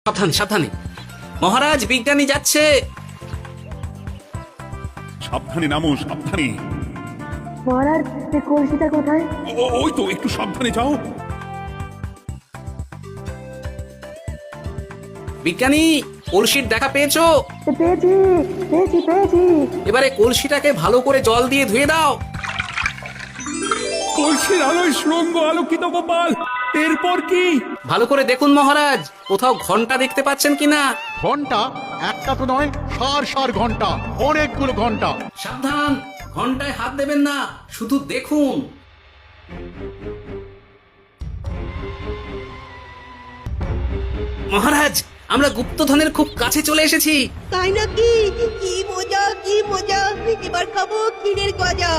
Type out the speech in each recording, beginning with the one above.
সাবধানে সাবধানে, মহারাজ বিজ্ঞানী যাচ্ছে। সাবধানে নামো, সাবধানে। মহারাজ, এই কলসিটা কোথায়? ওই তো, একটু সাবধানে যাও। বিজ্ঞানী, কলসির দেখা পেয়েছো? পেয়েছি পেয়েছি পেয়েছি। এবারে কলসিটাকে ভালো করে জল দিয়ে ধুয়ে দাও। কলসির আলোয় সুড়ঙ্গ আলোকিত গোপাল। এরপর কি? ভালো করে দেখুন মহারাজ, কোথাও ঘন্টা দেখতে পাচ্ছেন কিনা। ঘন্টা? একটা তো নয়, সার সার ঘন্টা, অনেকগুলো ঘন্টা। সাবধান, ঘন্টায় হাত দেবেন না, শুধু দেখুন। মহারাজ, আমরা গুপ্তধনের খুব কাছে চলে এসেছি। তাই নাকি? কি মজা কি মজা, এবার খাবো ক্ষীরের গজা।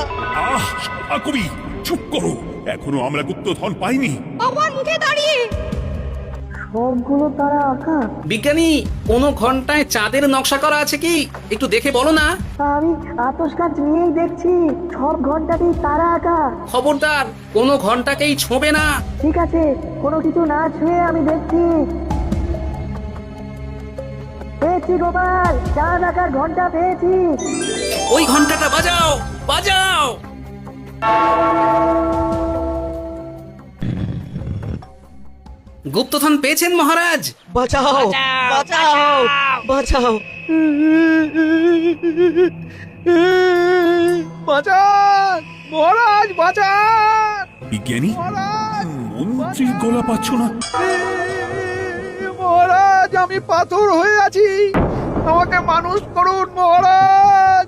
কবি চুপ করো, এখনো আমরা গুপ্তধন পাইনি। আমার মুখে দাঁড়িয়ে সবগুলো তারা আঁকা। বিজ্ঞানী, কোন ঘন্টায় চাঁদের নকশা করা আছে কি? একটু দেখে বলো না। আমি আতস কাজ নিয়েই দেখছি, সব ঘন্টাতেই তারা আঁকা। খবরদার, কোন ঘন্টাকেই ছোঁবে না। ঠিক আছে, কোনো কিছু না ছুঁয়ে আমি দেখছি। পেয়েছি গোপাল, চাঁদ আঁকার ঘন্টা পেয়েছি। ওই ঘন্টাটা বাজাও, বাজাও। গুপ্তধন পেয়েছেন মহারাজ? বাঁচাও বাঁচাও বাঁচাও। বাঁচান মহারাজ, বাঁচান বিজ্ঞানী, মহারাজ। মন্ত্রীর গলা পাচ্ছ না? মহারাজ, আমি পাথর হয়ে আছি, আমাকে মানুষ করুন মহারাজ।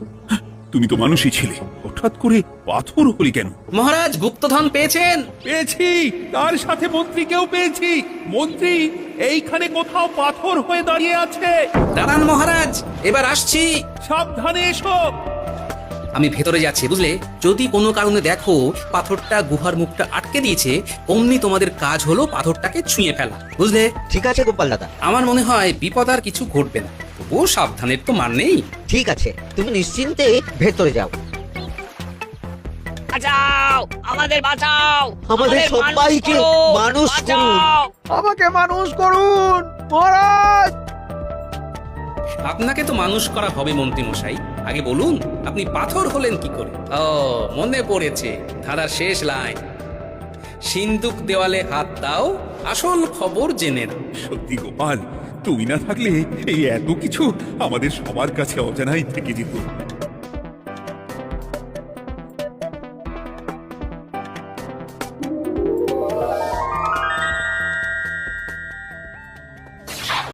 তুমি তো মানুষই ছিলে, হঠাৎ করে পাথর হলি কেন? মহারাজ, গুপ্তধন পেয়েছেন? পেয়েছি, তার সাথে মন্ত্রীকেও পেয়েছি। মন্ত্রী এইখানে কোথাও পাথর হয়ে দাঁড়িয়ে আছে। দাঁড়ান মহারাজ, এবার আসছি। সাবধানে এসো। আমি ভেতরে যাচ্ছি, বুঝলে? যদি কোনো কারণে দেখো পাথরটা গুহার মুখটা আটকে দিয়েছে, অমনি তোমাদের কাজ হলো পাথরটাকে ছুঁয়ে ফেলা, বুঝলে? ঠিক আছে গোপাল দাদা, আমার মনে হয় বিপদ আর কিছু ঘটবে না, তবুও সাবধানের তো মান নেই। ঠিক আছে, তুমি নিশ্চিন্তে ভেতরে যাও। বাঁচাও, আমাদের বাঁচাও, আমাদের সবাইকে মানুষ করুন। আমাকে মানুষ করুন মহারাজ। আপনাকে তো মানুষ করা হবে মন্ত্রী মশাই, আগে বলুন আপনি পাথর হলেন কি করে? ও, মনে পড়েছে ধারার শেষ লাইন, সিন্দুক দেওয়ালে হাত দাও, আসল খবর জেনে নাও। সত্যি গোপাল, তুমি না থাকলে এই এত কিছু আমাদের সবার কাছে অজানাই থেকে যেত।